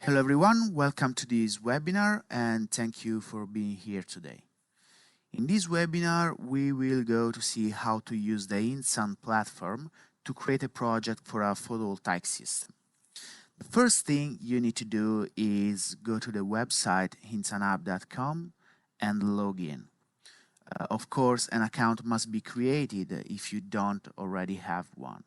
Hello everyone, welcome to this webinar and thank you for being here today. In this webinar, we will go to see how to use the InSun platform to create a project for a photovoltaic system. The first thing you need to do is go to the website insunapp.com and log in. Of course, an account must be created if you don't already have one.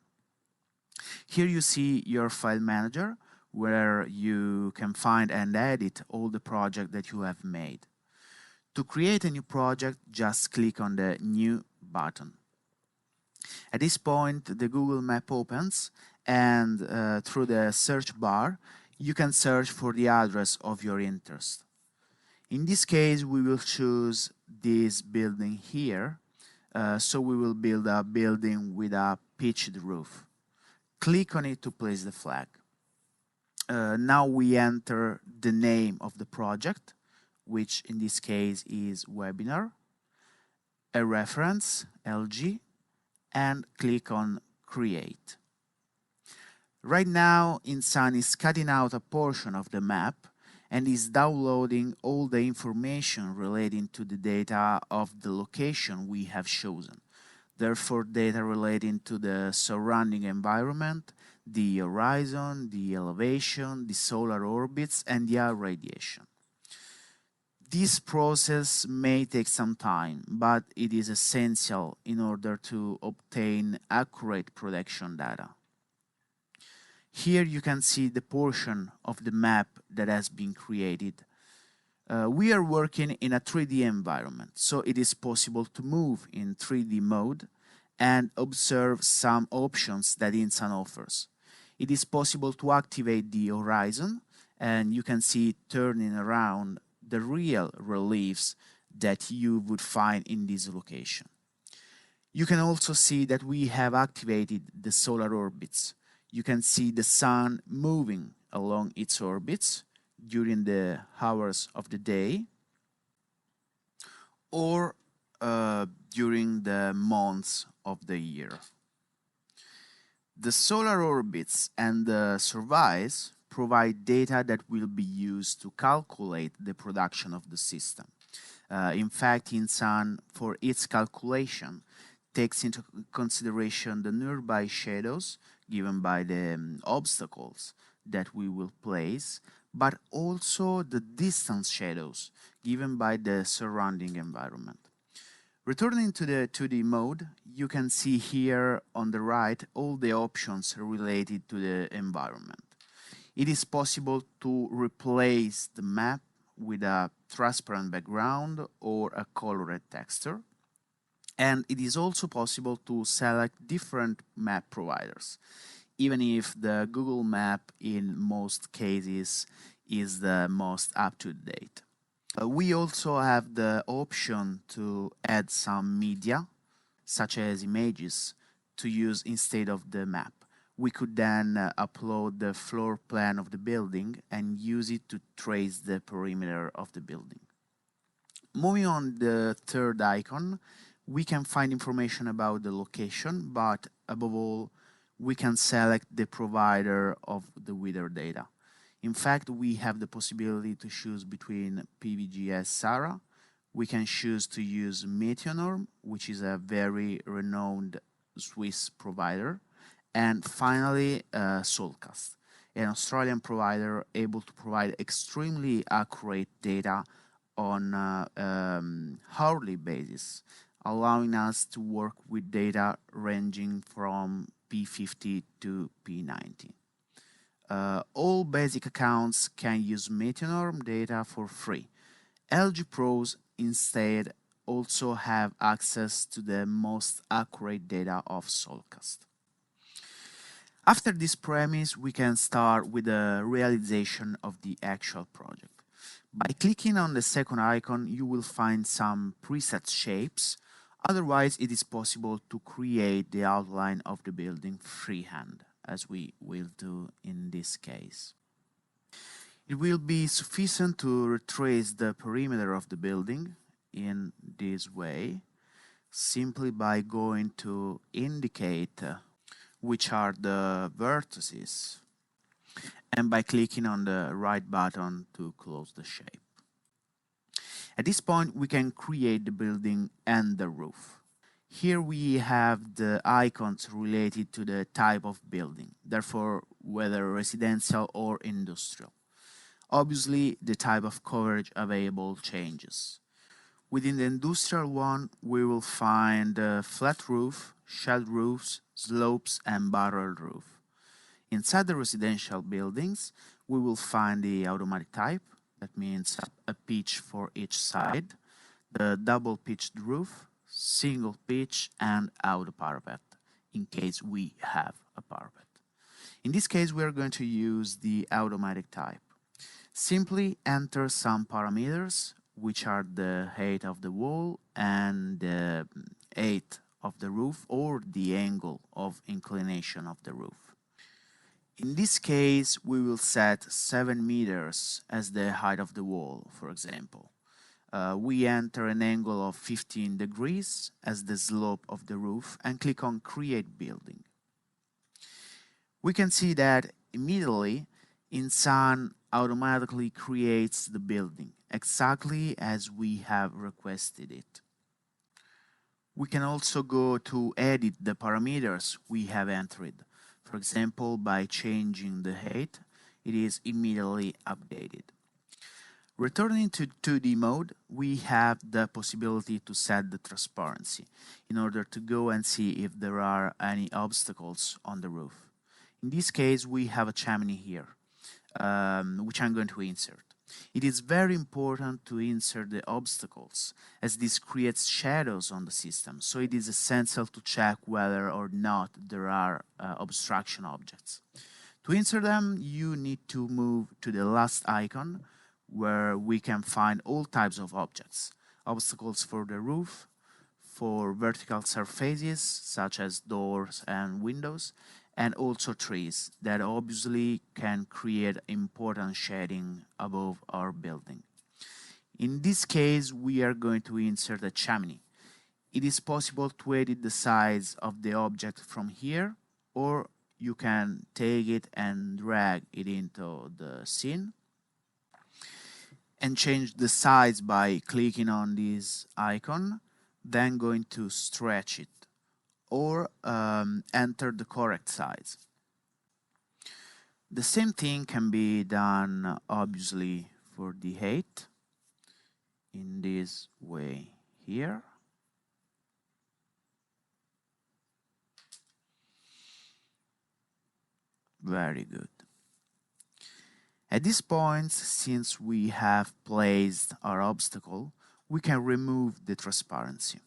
Here you see your file manager, where you can find and edit all the projects that you have made. To create a new project, just click on the New button. At this point, the Google Map opens, and through the search bar, you can search for the address of your interest. In this case, we will choose this building here, so we will build a building with a pitched roof. Click on it to place the flag. Now we enter the name of the project, which in this case is webinar, a reference, LG, and click on create. Right now, InSun is cutting out a portion of the map and is downloading all the information relating to the data of the location we have chosen. Therefore, data relating to the surrounding environment, the horizon, the elevation, the solar orbits, and the irradiation. This process may take some time, but it is essential in order to obtain accurate production data. Here you can see the portion of the map that has been created. We are working in a 3D environment, so it is possible to move in 3D mode and observe some options that InSun offers. It is possible to activate the horizon, and you can see it turning around the real reliefs that you would find in this location. You can also see that we have activated the solar orbits. You can see the sun moving along its orbits during the hours of the day or during the months of the year. The solar orbits and the surveys provide data that will be used to calculate the production of the system. In fact, InSun, for its calculation, takes into consideration the nearby shadows given by the obstacles that we will place, but also the distance shadows given by the surrounding environment. Returning to the 2D mode, you can see here on the right all the options related to the environment. It is possible to replace the map with a transparent background or a colored texture. And it is also possible to select different map providers, even if the Google Map in most cases is the most up-to-date. We also have the option to add some media, such as images, to use instead of the map. We could then upload the floor plan of the building and use it to trace the perimeter of the building. Moving on the third icon, we can find information about the location, but above all, we can select the provider of the weather data. In fact, we have the possibility to choose between PVGS SARA. We can choose to use Meteonorm, which is a very renowned Swiss provider. And finally, Solcast, an Australian provider able to provide extremely accurate data on hourly basis, allowing us to work with data ranging from P50 to P90. All basic accounts can use Meteonorm data for free. LG Pros instead also have access to the most accurate data of Solcast. After this premise, we can start with the realization of the actual project. By clicking on the second icon, you will find some preset shapes. Otherwise, it is possible to create the outline of the building freehand, as we will do in this case. It will be sufficient to retrace the perimeter of the building in this way, simply by going to indicate which are the vertices and by clicking on the right button to close the shape. At this point, we can create the building and the roof. Here we have the icons related to the type of building, therefore whether residential or industrial. Obviously, the type of coverage available changes. Within the industrial one, we will find a flat roof, shed roofs, slopes, and barrel roof. Inside the residential buildings, we will find the automatic type, that means a pitch for each side, the double pitched roof, single pitch, and auto parapet, in case we have a parapet. In this case, we are going to use the automatic type. Simply enter some parameters, which are the height of the wall and the height of the roof, or the angle of inclination of the roof. In this case, we will set 7 meters as the height of the wall, for example. We enter an angle of 15 degrees as the slope of the roof and click on Create Building. We can see that immediately InSun automatically creates the building exactly as we have requested it. We can also go to edit the parameters we have entered. For example, by changing the height, it is immediately updated. Returning to 2D mode, we have the possibility to set the transparency in order to go and see if there are any obstacles on the roof. In this case, we have a chimney here, which I'm going to insert. It is very important to insert the obstacles, as this creates shadows on the system, so it is essential to check whether or not there are obstruction objects. To insert them, you need to move to the last icon, where we can find all types of objects, obstacles for the roof, for vertical surfaces such as doors and windows, and also trees that obviously can create important shading above our building. In this case, we are going to insert a chimney. It is possible to edit the size of the object from here, or you can take it and drag it into the scene and change the size by clicking on this icon, then going to stretch it or enter the correct size. The same thing can be done obviously for the height in this way here. Very good. At this point, since we have placed our obstacle, we can remove the transparency.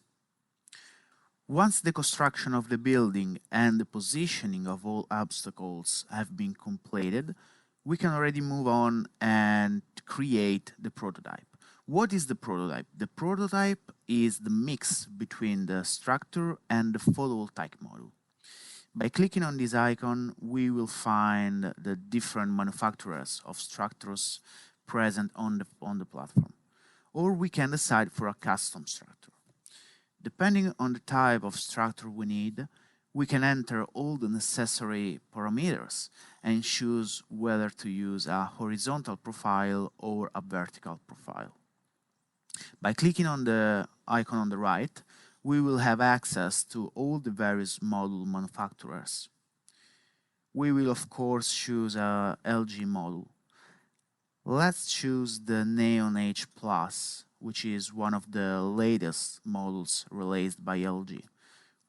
Once the construction of the building and the positioning of all obstacles have been completed, we can already move on and create the prototype. What is the prototype? The prototype is the mix between the structure and the photovoltaic module. By clicking on this icon, we will find the different manufacturers of structures present on the platform. Or we can decide for a custom structure. Depending on the type of structure we need, we can enter all the necessary parameters and choose whether to use a horizontal profile or a vertical profile. By clicking on the icon on the right, we will have access to all the various module manufacturers. We will of course choose a LG module. Let's choose the Neon H Plus, which is one of the latest models released by LG.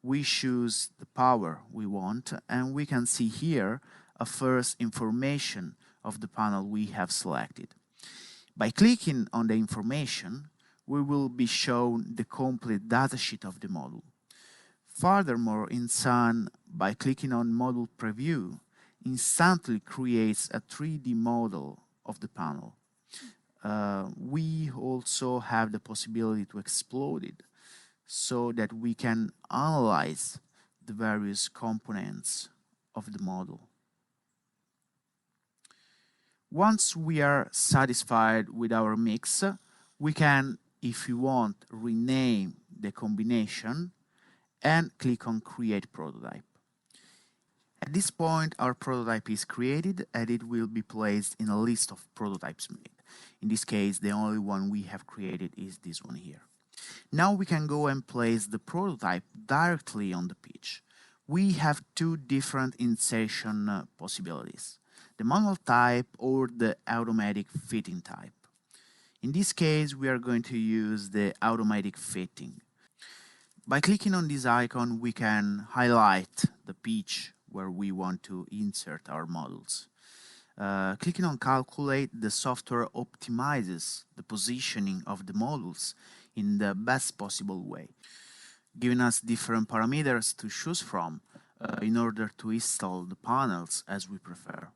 We choose the power we want, and we can see here a first information of the panel we have selected. By clicking on the information, we will be shown the complete datasheet of the module. Furthermore, InSun, by clicking on Module Preview, instantly creates a 3D model of the panel. We also have the possibility to explode it so that we can analyze the various components of the model. Once we are satisfied with our mix, we can, if you want, rename the combination and click on Create Prototype. At this point, our prototype is created and it will be placed in a list of prototypes made. In this case, the only one we have created is this one here. Now we can go and place the prototype directly on the pitch. We have two different insertion possibilities, the manual type or the automatic fitting type. In this case, we are going to use the automatic fitting. By clicking on this icon, we can highlight the pitch where we want to insert our models. Clicking on Calculate, the software optimizes the positioning of the models in the best possible way, giving us different parameters to choose from in order to install the panels as we prefer.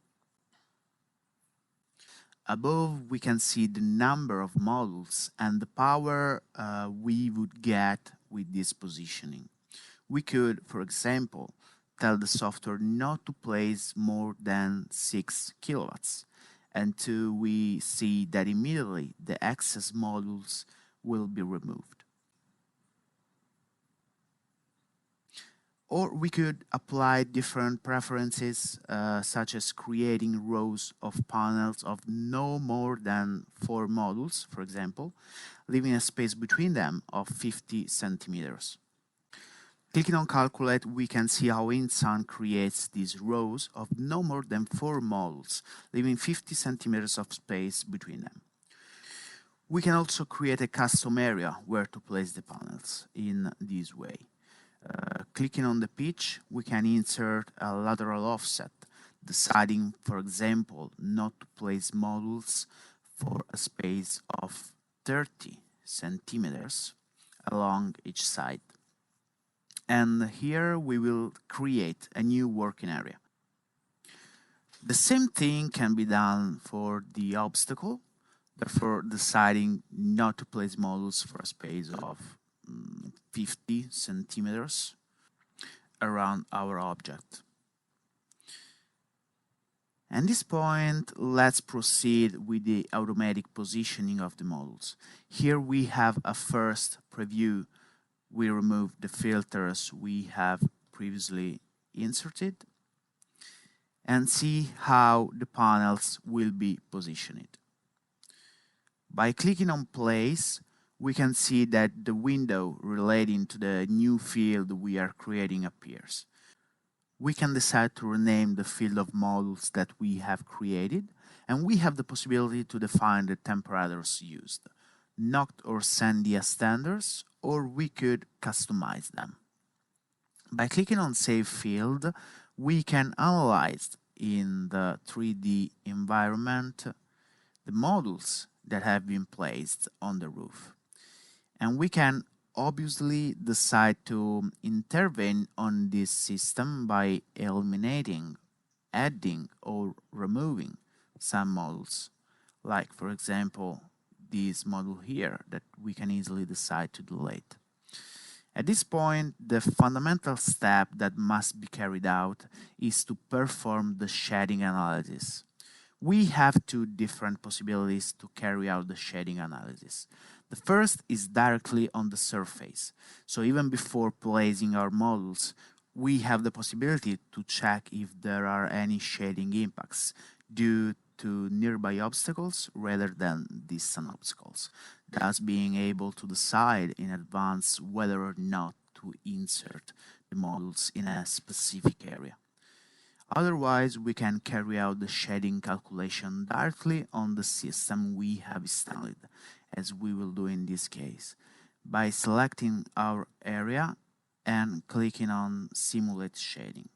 Above, we can see the number of models and the power we would get with this positioning. We could, for example, tell the software not to place more than 6 kilowatts, until we see that immediately the excess models will be removed. Or we could apply different preferences, such as creating rows of panels of no more than 4 modules, for example, leaving a space between them of 50 centimeters. Clicking on Calculate, we can see how InSun creates these rows of no more than 4 modules, leaving 50 centimeters of space between them. We can also create a custom area where to place the panels in this way. Clicking on the pitch, we can insert a lateral offset, deciding, for example, not to place modules for a space of 30 centimeters along each side. And here we will create a new working area. The same thing can be done for the obstacle, therefore deciding not to place modules for a space of 50 centimeters around our object. At this point, let's proceed with the automatic positioning of the models. Here we have a first preview. We remove the filters we have previously inserted and see how the panels will be positioned. By clicking on Place, we can see that the window relating to the new field we are creating appears. We can decide to rename the field of models that we have created, and we have the possibility to define the temperatures used, knocked or sandy as standards, or we could customize them. By clicking on Save Field, we can analyze in the 3D environment the models that have been placed on the roof. And we can obviously decide to intervene on this system by eliminating, adding, or removing some models, like for example this model here that we can easily decide to delete. At this point, the fundamental step that must be carried out is to perform the shading analysis. We have two different possibilities to carry out the shading analysis. The first is directly on the surface. So even before placing our models, we have the possibility to check if there are any shading impacts due to nearby obstacles rather than distant obstacles, thus being able to decide in advance whether or not to insert the models in a specific area. Otherwise, we can carry out the shading calculation directly on the system we have installed, as we will do in this case, by selecting our area and clicking on Simulate Shading.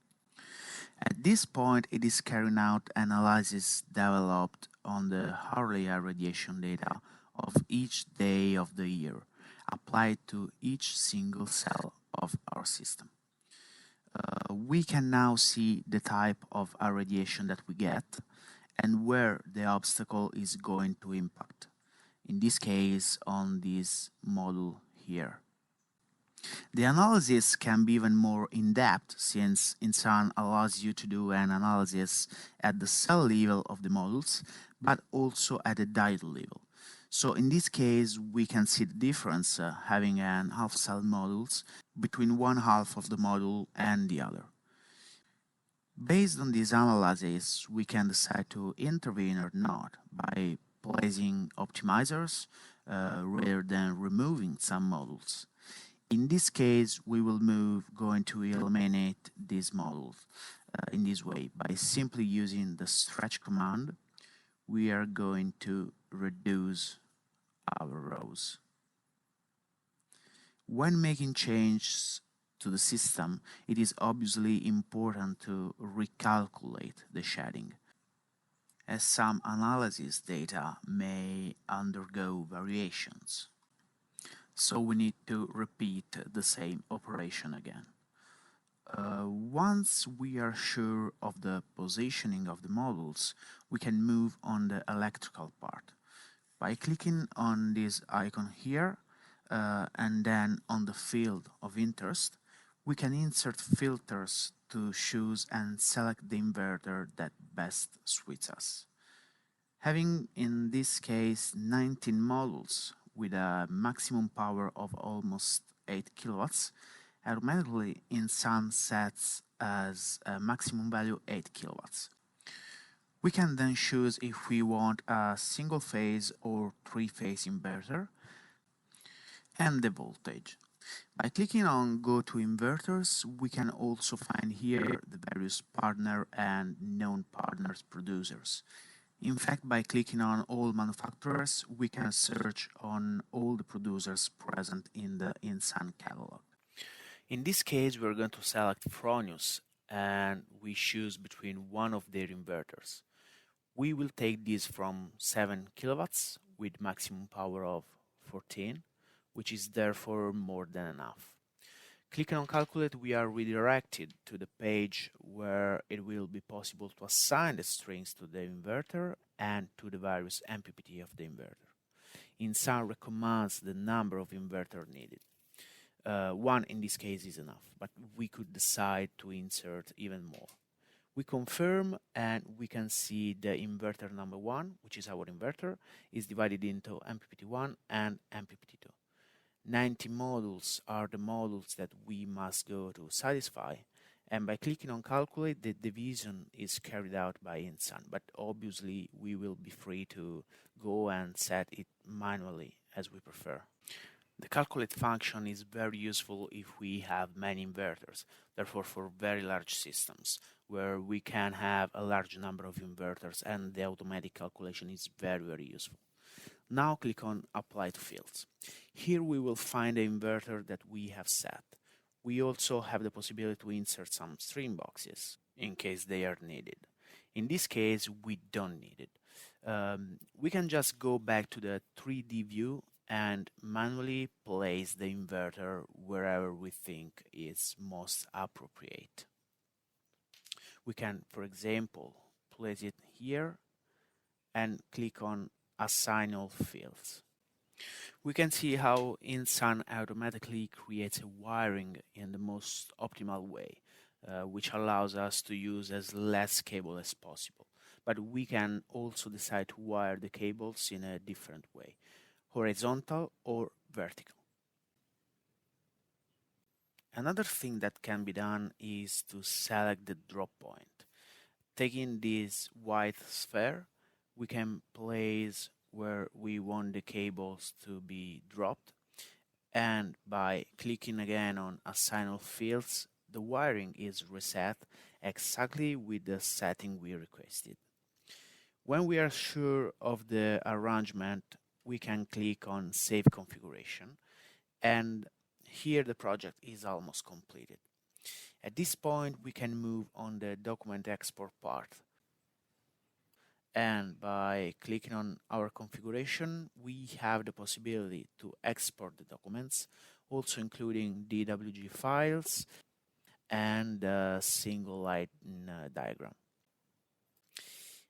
At this point, it is carrying out analysis developed on the hourly irradiation data of each day of the year, applied to each single cell of our system. We can now see the type of irradiation that we get and where the obstacle is going to impact. In this case, on this model here. The analysis can be even more in-depth, since InSun allows you to do an analysis at the cell level of the models, but also at the diode level. So in this case, we can see the difference having an half-cell models between one half of the module and the other. Based on this analysis, we can decide to intervene or not by placing optimizers rather than removing some models. In this case, we will going to eliminate these models in this way. By simply using the stretch command, we are going to reduce our rows. When making changes to the system, it is obviously important to recalculate the shading, as some analysis data may undergo variations. So we need to repeat the same operation again. Once we are sure of the positioning of the models, we can move on the electrical part. By clicking on this icon here and then on the field of interest, we can insert filters to choose and select the inverter that best suits us. Having in this case 19 models with a maximum power of almost 8 kilowatts, automatically InSun sets as a maximum value 8 kilowatts. We can then choose if we want a single phase or three-phase inverter and the voltage. By clicking on Go to Inverters, we can also find here the various partner and non-partners producers. In fact, by clicking on all manufacturers, we can search on all the producers present in the InSun catalog. In this case, we're going to select Fronius and we choose between one of their inverters. We will take this from 7 kilowatts with maximum power of 14, which is therefore more than enough. Clicking on Calculate, we are redirected to the page where it will be possible to assign the strings to the inverter and to the various MPPT of the inverter. InSun recommends the number of inverters needed. One in this case is enough, but we could decide to insert even more. We confirm and we can see the inverter number 1, which is our inverter, is divided into MPPT1 and MPPT2. 90 modules are the modules that we must go to satisfy, and by clicking on Calculate, the division is carried out by InSun, but obviously we will be free to go and set it manually as we prefer. The calculate function is very useful if we have many inverters, therefore for very large systems, where we can have a large number of inverters and the automatic calculation is very useful. Now click on Apply to Fields. Here we will find the inverter that we have set. We also have the possibility to insert some string boxes in case they are needed. In this case, we don't need it. We can just go back to the 3D view and manually place the inverter wherever we think is most appropriate. We can, for example, place it here and click on Assign all fields. We can see how InSun automatically creates a wiring in the most optimal way, which allows us to use as less cable as possible. But we can also decide to wire the cables in a different way, horizontal or vertical. Another thing that can be done is to select the drop point. Taking this white sphere, we can place where we want the cables to be dropped, and by clicking again on Assign all fields, the wiring is reset exactly with the setting we requested. When we are sure of the arrangement, we can click on Save Configuration, and here the project is almost completed. At this point, we can move on the document export part. And by clicking on our configuration, we have the possibility to export the documents, also including DWG files and a single line diagram.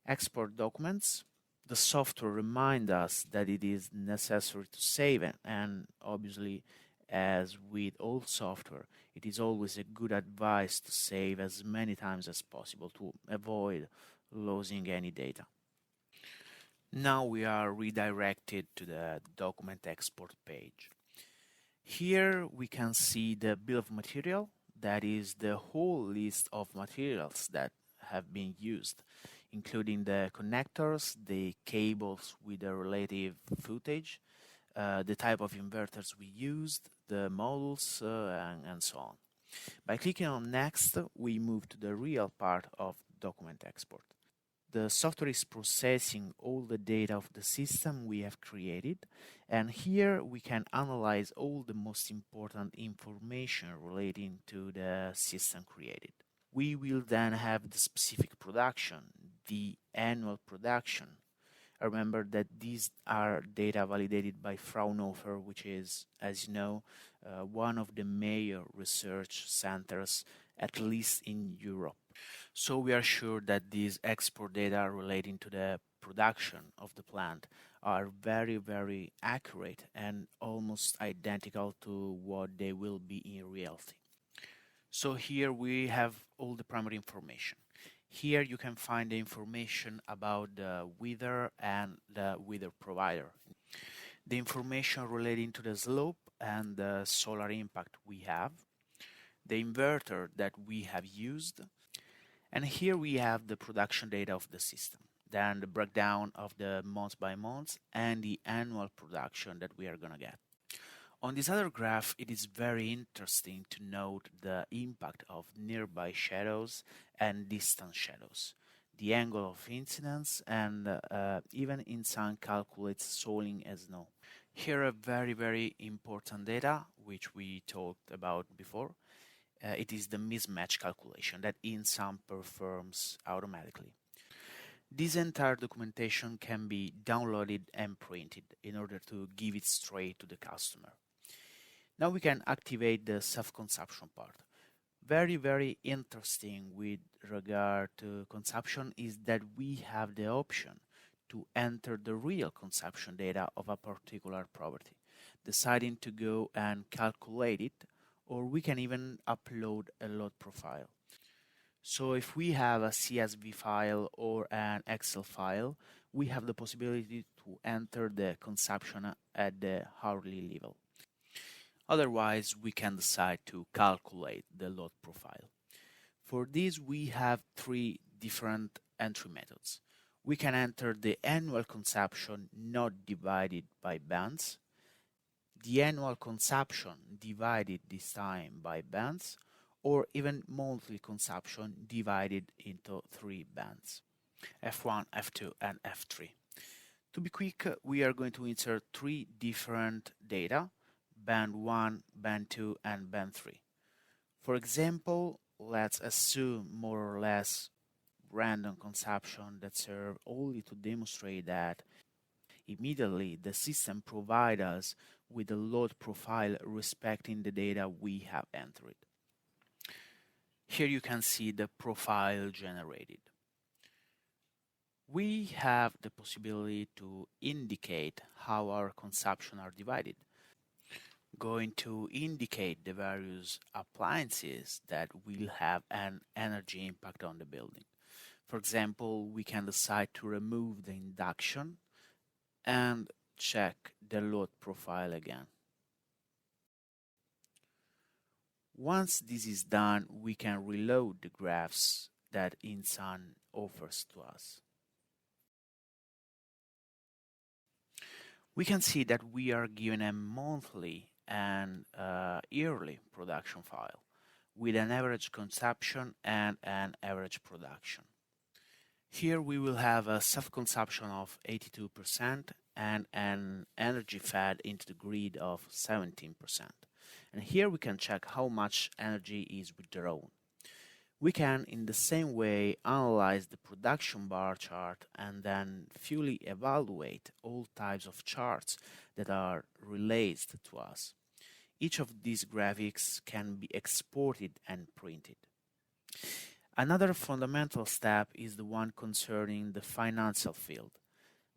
Export documents. The software reminds us that it is necessary to save it, and obviously, as with all software, it is always a good advice to save as many times as possible to avoid losing any data. Now we are redirected to the document export page. Here we can see the bill of material, that is the whole list of materials that have been used, including the connectors, the cables with the relative footage, the type of inverters we used, the modules, and so on. By clicking on Next, we move to the real part of document export. The software is processing all the data of the system we have created, and here we can analyze all the most important information relating to the system created. We will then have the specific production, the annual production. Remember that these are data validated by Fraunhofer, which is, as you know, one of the major research centers, at least in Europe. So we are sure that these export data relating to the production of the plant are very, very accurate and almost identical to what they will be in reality. So here we have all the primary information. Here you can find the information about the weather and the weather provider. The information relating to the slope and the solar impact we have. The inverter that we have used. And here we have the production data of the system. Then the breakdown of the month by month and the annual production that we are going to get. On this other graph, it is very interesting to note the impact of nearby shadows and distant shadows, the angle of incidence, and even in some calculates soiling as snow. Here are very, very important data, which we talked about before. It is the mismatch calculation that InSum performs automatically. This entire documentation can be downloaded and printed in order to give it straight to the customer. Now we can activate the self-consumption part. Very, very interesting with regard to consumption is that we have the option to enter the real consumption data of a particular property, deciding to go and calculate it, or we can even upload a load profile. So if we have a CSV file or an Excel file, we have the possibility to enter the consumption at the hourly level. Otherwise, we can decide to calculate the load profile. For this, we have three different entry methods. We can enter the annual consumption not divided by bands, the annual consumption divided this time by bands, or even monthly consumption divided into 3 bands, F1, F2, and F3. To be quick, we are going to insert 3 different data, band 1, band 2, and band 3. For example, let's assume more or less random consumption that serve only to demonstrate that immediately the system provides us with a load profile respecting the data we have entered. Here you can see the profile generated. We have the possibility to indicate how our consumption are divided. Going to indicate the various appliances that will have an energy impact on the building. For example, we can decide to remove the induction and check the load profile again. Once this is done, we can reload the graphs that InSum offers to us. We can see that we are given a monthly and yearly production file with an average consumption and an average production. Here we will have a self-consumption of 82% and an energy fed into the grid of 17%. And here we can check how much energy is withdrawn. We can, in the same way, analyze the production bar chart and then fully evaluate all types of charts that are released to us. Each of these graphics can be exported and printed. Another fundamental step is the one concerning the financial field.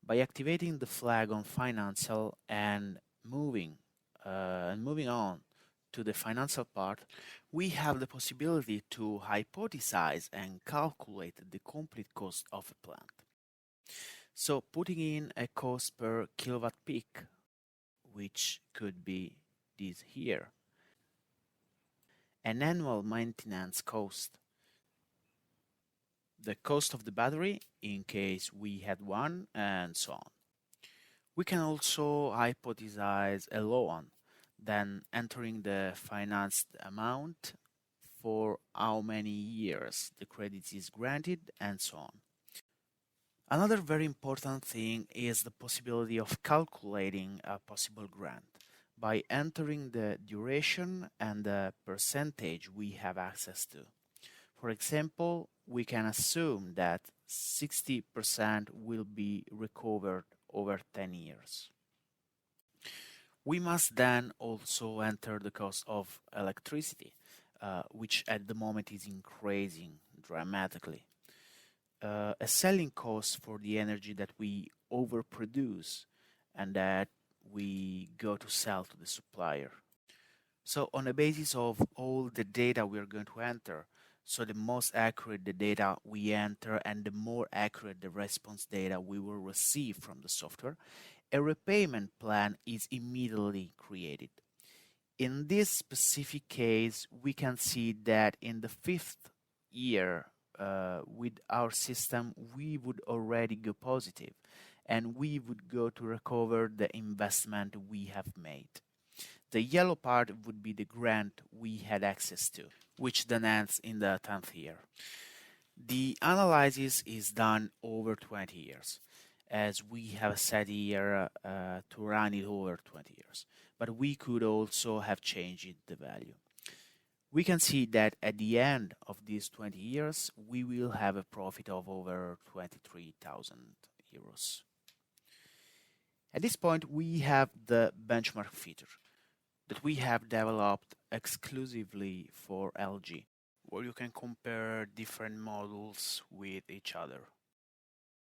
By activating the flag on financial and moving on to the financial part, we have the possibility to hypothesize and calculate the complete cost of a plant. So putting in a cost per kilowatt peak, which could be this here, an annual maintenance cost, the cost of the battery in case we had one, and so on. We can also hypothesize a loan, then entering the financed amount, for how many years the credit is granted, and so on. Another very important thing is the possibility of calculating a possible grant by entering the duration and the percentage we have access to. For example, we can assume that 60% will be recovered over 10 years. We must then also enter the cost of electricity, which at the moment is increasing dramatically. A selling cost for the energy that we overproduce and that we go to sell to the supplier. So on the basis of all the data we are going to enter, so the most accurate the data we enter and the more accurate the response data we will receive from the software, a repayment plan is immediately created. In this specific case, we can see that in the 5th year with our system, we would already go positive and we would go to recover the investment we have made. The yellow part would be the grant we had access to, which then ends in the 10th year. The analysis is done over 20 years, as we have set here to run it over 20 years, but we could also have changed the value. We can see that at the end of these 20 years, we will have a profit of over 23,000 euros. At this point, we have the benchmark feature that we have developed exclusively for LG, where you can compare different models with each other.